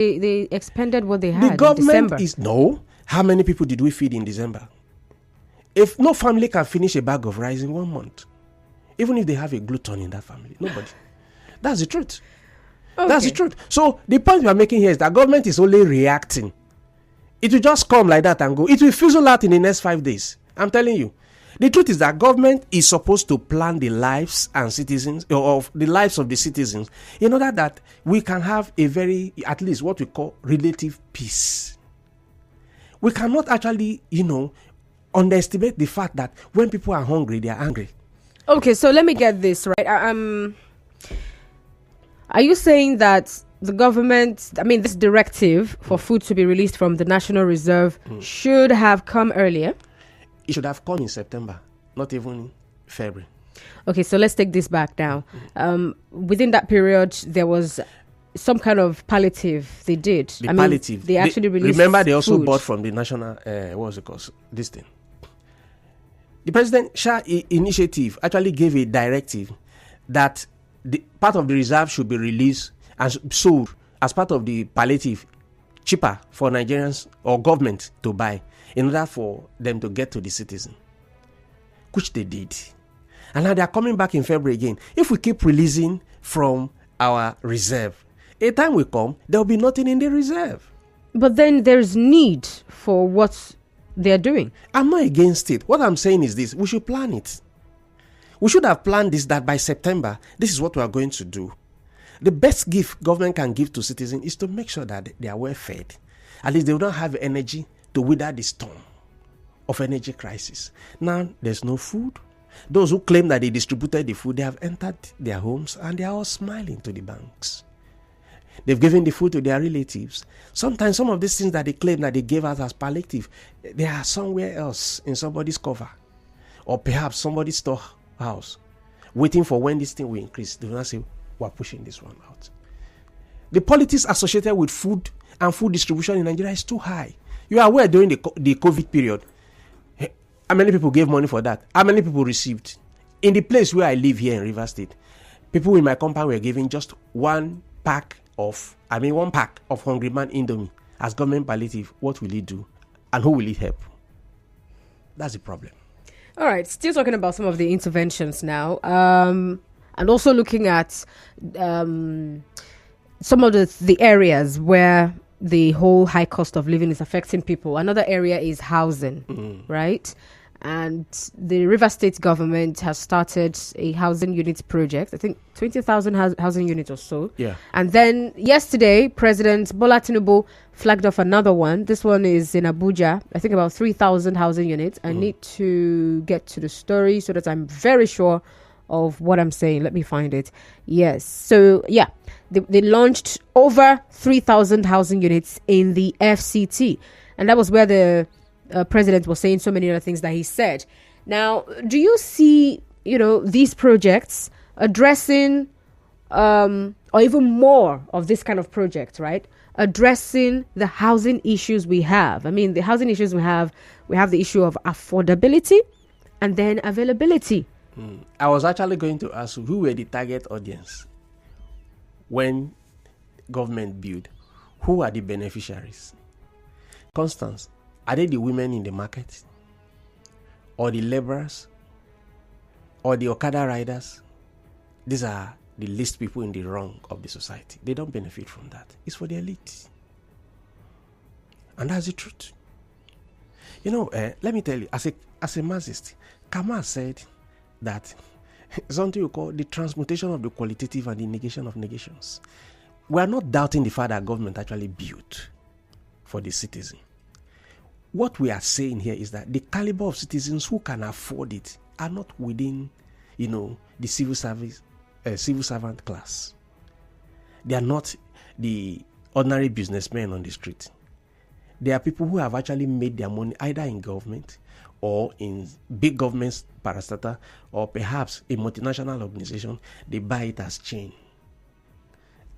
they expended what they had The in government December. is no. How many people did we feed in December? If no family can finish a bag of rice in 1 month, even if they have a glutton in that family, nobody. That's the truth. Okay. That's the truth. So the point we are making here is that government is only reacting. It will just come like that and go. It will fizzle out in the next 5 days. I'm telling you. The truth is that government is supposed to plan the lives and citizens of the lives of the citizens in order that we can have a very, at least what we call relative peace. We cannot actually, underestimate the fact that when people are hungry, they are angry. Okay, so let me get this right. Are you saying that the government, this directive for food to be released from the National Reserve should have come earlier? It should have come in September, not even February. Okay, so let's take this back now. Within that period, there was some kind of palliative they did. Palliative. They actually released. Remember, they also food. bought from the national, what was it called? This thing. The President Shah initiative actually gave a directive that the part of the reserve should be released and sold as part of the palliative, cheaper for Nigerians or government to buy in order for them to get to the citizen, which they did. And now they are coming back in February again. If we keep releasing from our reserve, a time will come, there will be nothing in the reserve. But then there's need for what they're doing. I'm not against it. What I'm saying is this: we should plan it. We should have planned this, that by September, this is what we are going to do. The best gift government can give to citizens is to make sure that they are well fed. At least they will not have energy to wither the storm of energy crisis. Now, there's no food. Those who claim that they distributed the food, they have entered their homes and they are all smiling to the banks. They've given the food to their relatives. Sometimes some of these things that they claim that they gave us as palliative, they are somewhere else in somebody's cover or perhaps somebody's storehouse, waiting for when this thing will increase. They will not say, we're pushing this one out. The politics associated with food and food distribution in Nigeria is too high. You are aware during the COVID period, how many people gave money for that? How many people received? In the place where I live here in Rivers State, people in my compound were giving just one pack of Hungry Man Indomie as government palliative. What will it do? And who will it help? That's the problem. All right, still talking about some of the interventions now. And also looking at some of the areas where the whole high cost of living is affecting people. Another area is housing, right? And the River State government has started a housing unit project. I think 20,000 housing units or so. Yeah. And then yesterday, President Bola Tinubu flagged off another one. This one is in Abuja. I think about 3,000 housing units. I need to get to the story so that I'm very sure of what I'm saying. Let me find it. Yes. So, yeah, they launched over 3,000 housing units in the FCT. And that was where the president was saying so many other things that he said. Now, do you see, these projects addressing, or even more of this kind of project, right? Addressing the housing issues we have. The housing issues we have the issue of affordability and then availability. I was actually going to ask who were the target audience when government build. Who are the beneficiaries? Constance, are they the women in the market? Or the laborers? Or the Okada riders? These are the least people in the wrong of the society. They don't benefit from that. It's for the elite. And that's the truth. Let me tell you, as a Marxist, Kamal said that something we call the transmutation of the qualitative and the negation of negations. We are not doubting the fact that government actually built for the citizen. What we are saying here is that the caliber of citizens who can afford it are not within, the civil servant class. They are not the ordinary businessmen on the street. They are people who have actually made their money either in government or in big governments, parastatal, or perhaps a multinational organization. They buy it as chain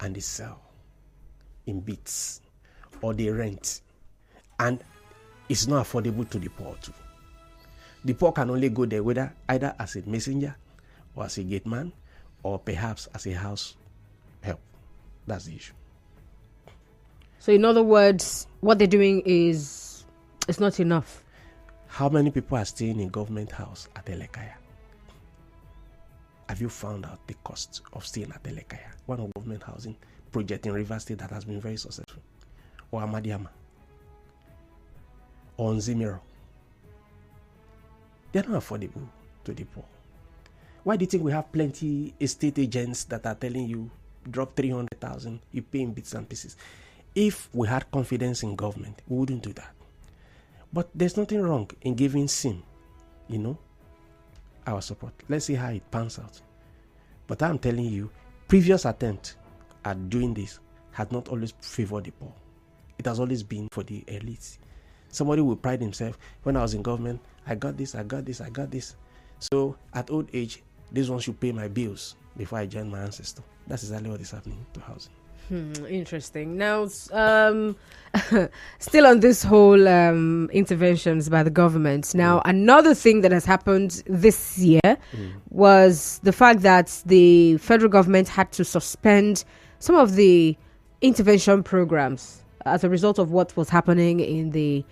and they sell in bits, or they rent, and it's not affordable to the poor too. The poor can only go there either as a messenger or as a gate man or perhaps as a house help. That's the issue. So in other words, what they're doing is not enough. How many people are staying in government house at Elekaya? Have you found out the cost of staying at Elekaya, one of government housing project in Rivers State that has been very successful? Or Amadiama? Or Nzimiro? They're not affordable to the poor. Why do you think we have plenty estate agents that are telling you drop 300,000, you pay in bits and pieces? If we had confidence in government, we wouldn't do that. But there's nothing wrong in giving SIM, our support. Let's see how it pans out. But I'm telling you, previous attempt at doing this had not always favored the poor. It has always been for the elites. Somebody will pride himself, when I was in government, I got this. So at old age, this one should pay my bills before I join my ancestor. That's exactly what is happening to housing. Interesting. Now, still on this whole interventions by the government. Now, another thing that has happened this year was the fact that the federal government had to suspend some of the intervention programs as a result of what was happening in the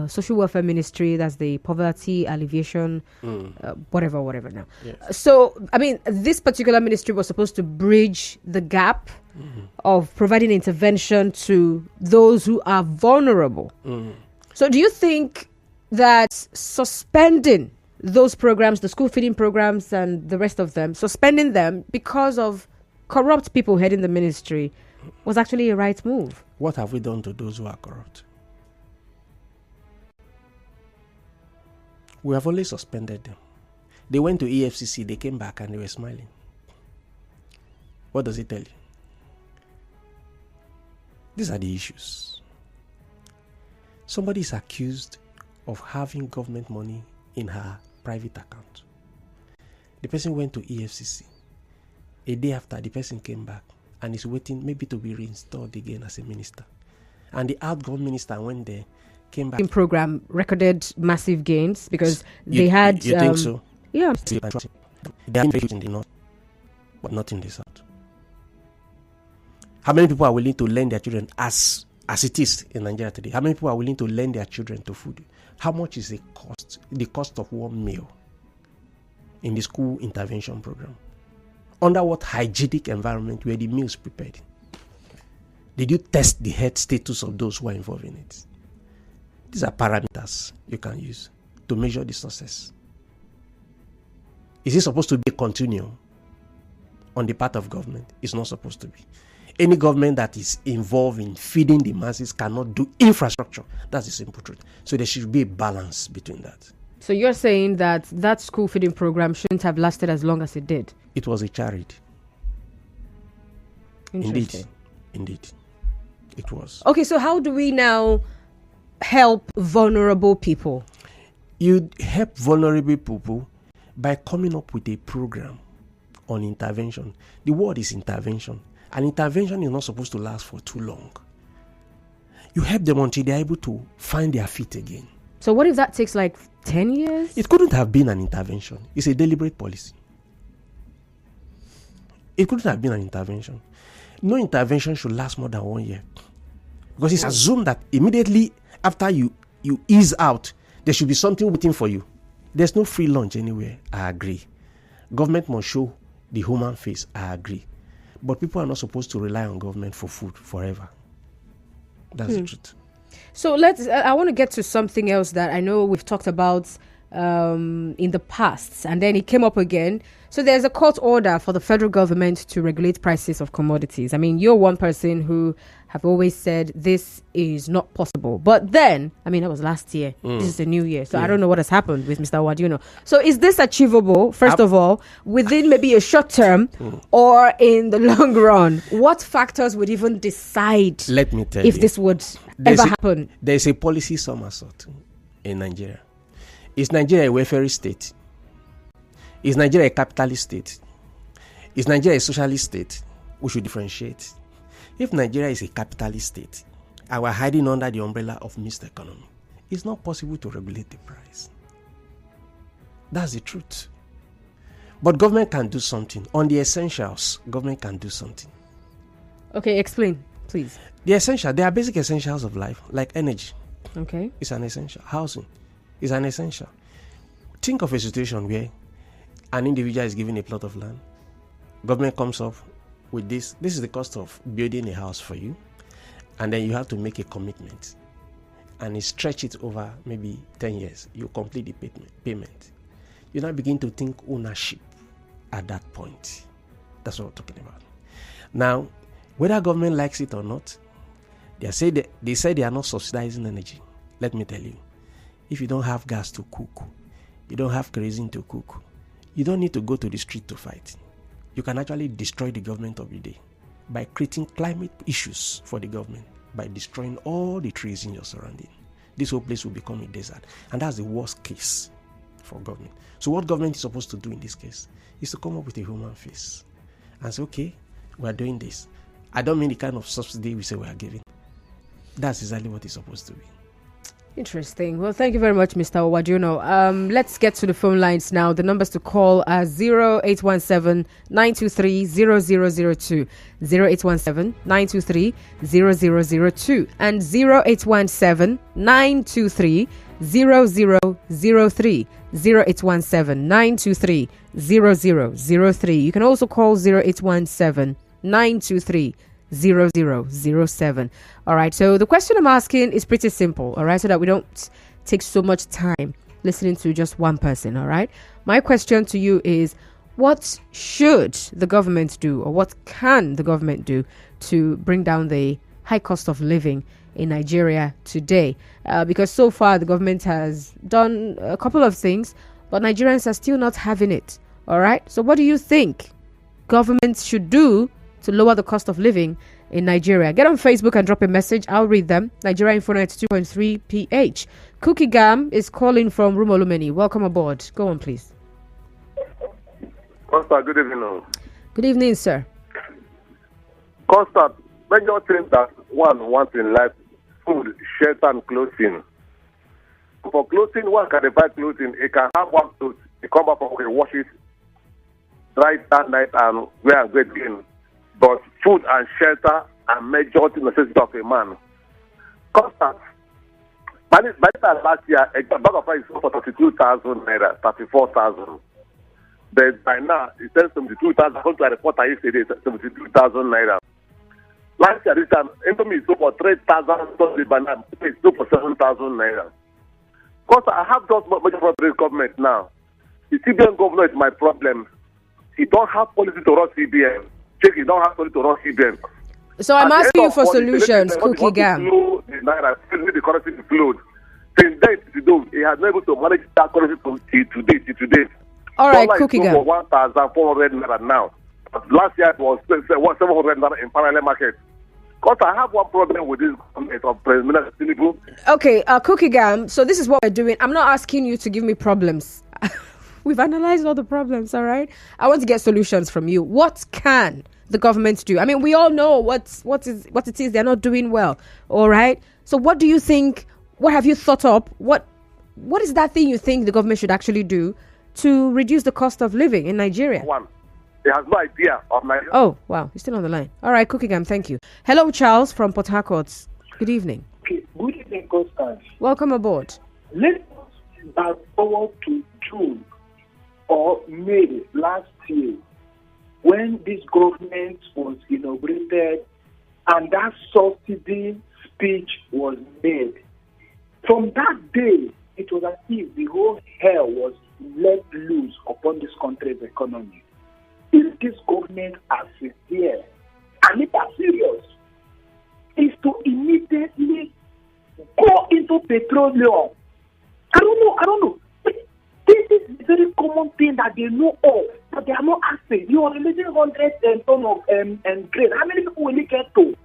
social welfare ministry. That's the poverty alleviation, whatever now. Yes. So, I mean, this particular ministry was supposed to bridge the gap of providing intervention to those who are vulnerable. So do you think that suspending those programs, the school feeding programs and the rest of them, suspending them because of corrupt people heading the ministry was actually a right move? What have we done to those who are corrupt? We have only suspended them. They went to EFCC, they came back and they were smiling. What does it tell you? These are the issues. Somebody is accused of having government money in her private account. The person went to EFCC. A day after, the person came back and is waiting maybe to be reinstalled again as a minister. And the outgoing minister went there, came back. Program recorded massive gains because they had. You think so? Yeah. They are in the north, but not in the south. How many people are willing to lend their children as it is in Nigeria today? How many people are willing to lend their children to food? How much is the cost of one meal in the school intervention program? Under what hygienic environment were the meals prepared? Did you test the health status of those who are involved in it? These are parameters you can use to measure the success. Is it supposed to be a continuum on the part of government? It's not supposed to be. Any government that is involved in feeding the masses cannot do infrastructure. That's the simple truth. So there should be a balance between that. So you're saying that school feeding program shouldn't have lasted as long as it did? It was a charity. Interesting. Indeed. It was. Okay, so how do we now help vulnerable people? You help vulnerable people by coming up with a program on intervention. The word is intervention. And intervention is not supposed to last for too long. You help them until they're able to find their feet again. So what if that takes like 10 years? It couldn't have been an intervention. It's a deliberate policy. It couldn't have been an intervention. No intervention should last more than 1 year. Because it's assumed that immediately after you ease out, there should be something waiting for you. There's no free lunch anywhere. I agree. Government must show the human face. I agree. But people are not supposed to rely on government for food forever. That's the truth. So I want to get to something else that I know we've talked about in the past, and then it came up again. So there's a court order for the federal government to regulate prices of commodities. I mean, you're one person who have always said this is not possible. But then, I mean, that was last year. This is the new year. So I don't know what has happened with Mr. Uwadiunor. So is this achievable, first of all, within maybe a short term or in the long run? What factors would even decide Let me tell if you, this would ever happen? There's a policy somersault in Nigeria. Is Nigeria a welfare state? Is Nigeria a capitalist state? Is Nigeria a socialist state? We should differentiate. If Nigeria is a capitalist state and we're hiding under the umbrella of mixed economy, it's not possible to regulate the price. That's the truth. But government can do something. On the essentials, government can do something. Okay, explain. please. There are basic essentials of life, like energy. Okay. It's an essential. Housing is an essential. Think of a situation where an individual is given a plot of land. Government comes up with this. This is the cost of building a house for you. And then you have to make a commitment. And you stretch it over maybe 10 years. You complete the payment. You now begin to think ownership at that point. That's what we're talking about. Now, whether government likes it or not, they say they are not subsidizing energy. Let me tell you, if you don't have gas to cook, you don't have kerosene to cook, you don't need to go to the street to fight. You can actually destroy the government of the day by creating climate issues for the government, by destroying all the trees in your surrounding. This whole place will become a desert. And that's the worst case for government. So what government is supposed to do in this case is to come up with a human face and say, okay, we are doing this. I don't mean the kind of subsidy we say we are giving. That's exactly what it's supposed to be. Interesting. Well, thank you very much, Mr. Uwadiunor. Let's get to the phone lines now. The numbers to call are 0817-923-0002, 0817-923-0002, and 0817-923-0003, 0817-923-0003. You can also call 0817-923-0007. All right, so the question I'm asking is pretty simple, all right, so that we don't take so much time listening to just one person, all right? My question to you is, what should the government do, or what can the government do to bring down the high cost of living in Nigeria today? Because so far the government has done a couple of things, but Nigerians are still not having it, all right? So what do you think government should do to lower the cost of living in Nigeria? Get on Facebook and drop a message. I'll read them. Nigeria Info 92.3 PH. Cookie Gam is calling from Rumolumeni. Welcome aboard. Go on, please. Costa, good evening. Good evening, sir. Costa, major things that one wants in life: food, shelter, and clothing. For clothing, one can buy clothing. It can have one clothes. You come back from wash it, dry it that night, and wear and get clean. But food and shelter are major necessities of a man. Constant. By the time last year, a bag of rice sold for 32,000 naira, 34,000. But by now, it sells 72,000. I want to report yesterday, 72,000 naira. Last year, this time, Indomie sold for 3,000, by now, it's sold for 7,000 naira. Because I have just major problem with the government now. The CBN governor is my problem. He don't have policy to run CBN. You don't have to run CBN. So I'm asking you for solutions, Cookie Gam. The naira, the currency to float. Since then to do, he has been able to manage that currency to today. All right, Cookie Gam. 1,400 naira now. Last year it was 700 naira in parallel market. Because I have one problem with this government of President Tinubu. Okay, Cookie Gam. So this is what we're doing. I'm not asking you to give me problems. We've analyzed all the problems, all right? I want to get solutions from you. What can the government do? I mean, we all know what it is they're not doing well, all right? So what do you think, what have you thought up? What is that thing you think the government should actually do to reduce the cost of living in Nigeria? One, he has no idea of Nigeria. Oh, wow, you're still on the line. All right, Cookie Gam, thank you. Hello, Charles from Port Harcourt. Good evening. Okay, good evening, Constance. Welcome aboard. Let's back forward to June or May last year, when this government was inaugurated and that subsidy speech was made. From that day, it was as if the whole hell was let loose upon this country's economy. If this government are sincere and if are serious, is to immediately go into petroleum. I don't know. This is a very common thing that they know of, but they are not asking. You are releasing 100 tons of grain. How many people will it get to?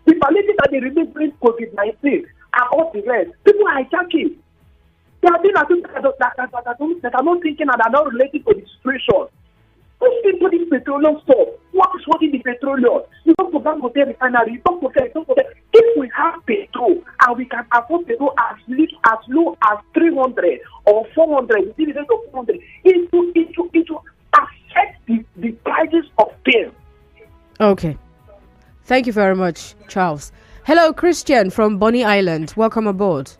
The palliative that they release during COVID-19 and all the rest, people are hijacking. They are doing things that are not thinking and are not related to the situation. Those people in petroleum stuff, what is working the petroleum? You don't go back to the refinery, you don't go there. If we have petrol and we can afford petrol as low as 300 or 400, dividend of 400, it will affect the prices of them. Okay. Thank you very much, Charles. Hello, Christian from Bonny Island. Welcome aboard.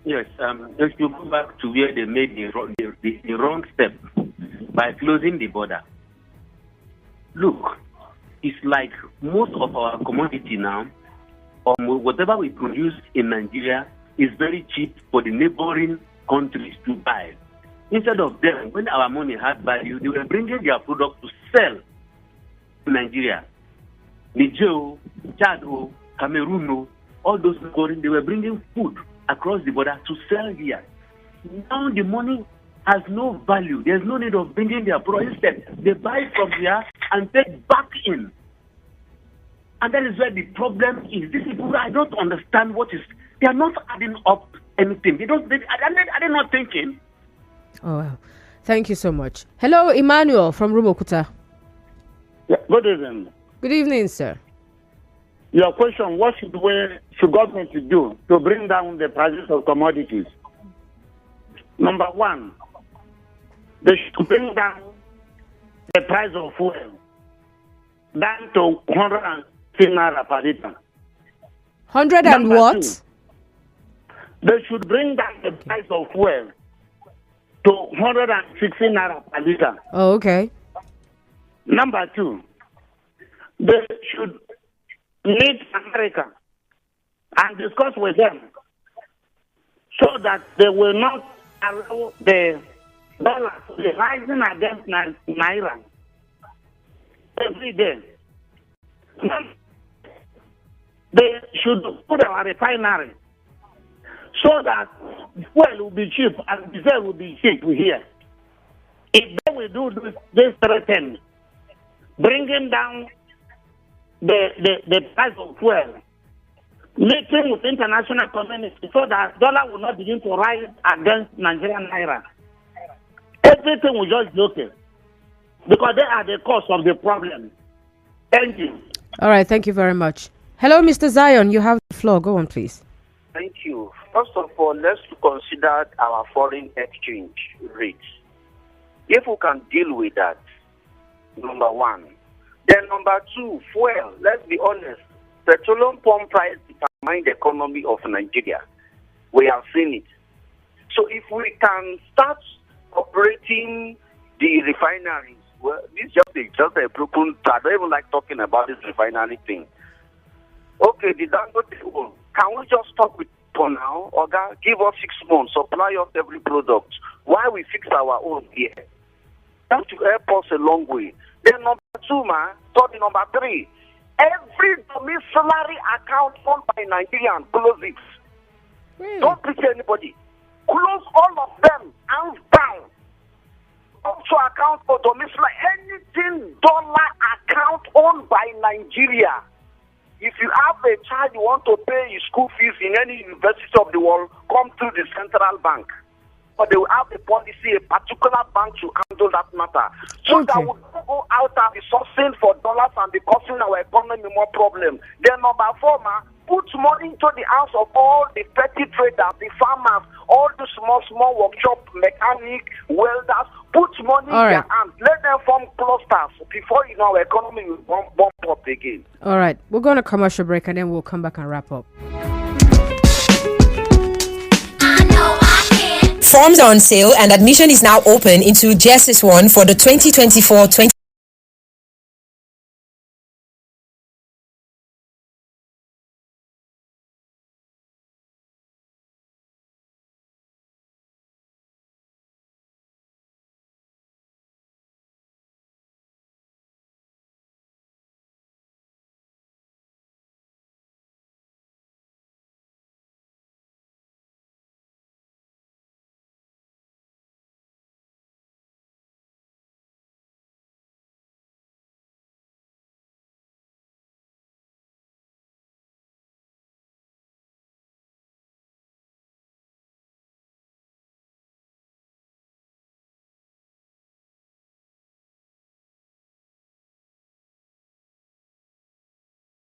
Yes, if you go back to where they made the wrong step by closing the border. Look, it's like most of our commodity now, whatever we produce in Nigeria is very cheap for the neighboring countries to buy. Instead of them, when our money had value, they were bringing their product to sell to Nigeria. Niger, Chad, Cameroon, all those foreign, they were bringing food across the border to sell here. Now the money has no value. There's no need of bringing their product. Instead, they buy from here and take back in. And that is where the problem is. These people, I don't understand what is. They are not adding up anything. Are they not thinking? Oh, wow. Thank you so much. Hello, Emmanuel from Rumokuta. Yeah, good evening. Good evening, sir. Your question, what should government do to bring down the prices of commodities? Number one, they should bring down the price of fuel down to 150 naira per liter. 100 and Number what? two, they should bring down the price of fuel to 160 naira per liter. Oh, okay. Number two, they should meet America and discuss with them so that they will not allow the dollar to be rising against Naira every day. They should put our refinery so that fuel will be cheap and diesel will be cheap here. If they will do this threaten, bringing down the price of fuel, meeting with international community so that dollar will not begin to rise against Nigerian Naira. Everything will just be okay because they are the cause of the problem. Thank you. All right, thank you very much. Hello, Mr. Zion. You have the floor. Go on, please. Thank you. First of all, let's consider our foreign exchange rates. If we can deal with that, number one. Then number two, fuel. Let's be honest. Petroleum pump price determines the economy of Nigeria. We have seen it. So if we can start operating the refineries, well, this is just a broken. I don't even like talking about this refinery thing. Okay, the Dangote one. Can we just stop with for now? Or give us 6 months, supply us every product. Why we fix our own here? That will help us a long way. Then number two, sorry, number three. Every domiciliary account owned by Nigerian, close it. Don't pity anybody. Close all of them, hands down. Also account for domiciliary, anything dollar account owned by Nigeria. If you have a child you want to pay his school fees in any university of the world, come through the central bank. But they will have a policy, a particular bank to handle that matter. So that we don't go out and be sourcing for dollars and be causing our economy more problem. Then number four, put money into the hands of all the petty traders, the farmers, all the small workshop mechanic, welders. Put money in their hands. Let them form clusters before our economy will bump up again. All right. We're going to commercial break and then we'll come back and wrap up. Forms are on sale and admission is now open into JSS1 for the 2024-2025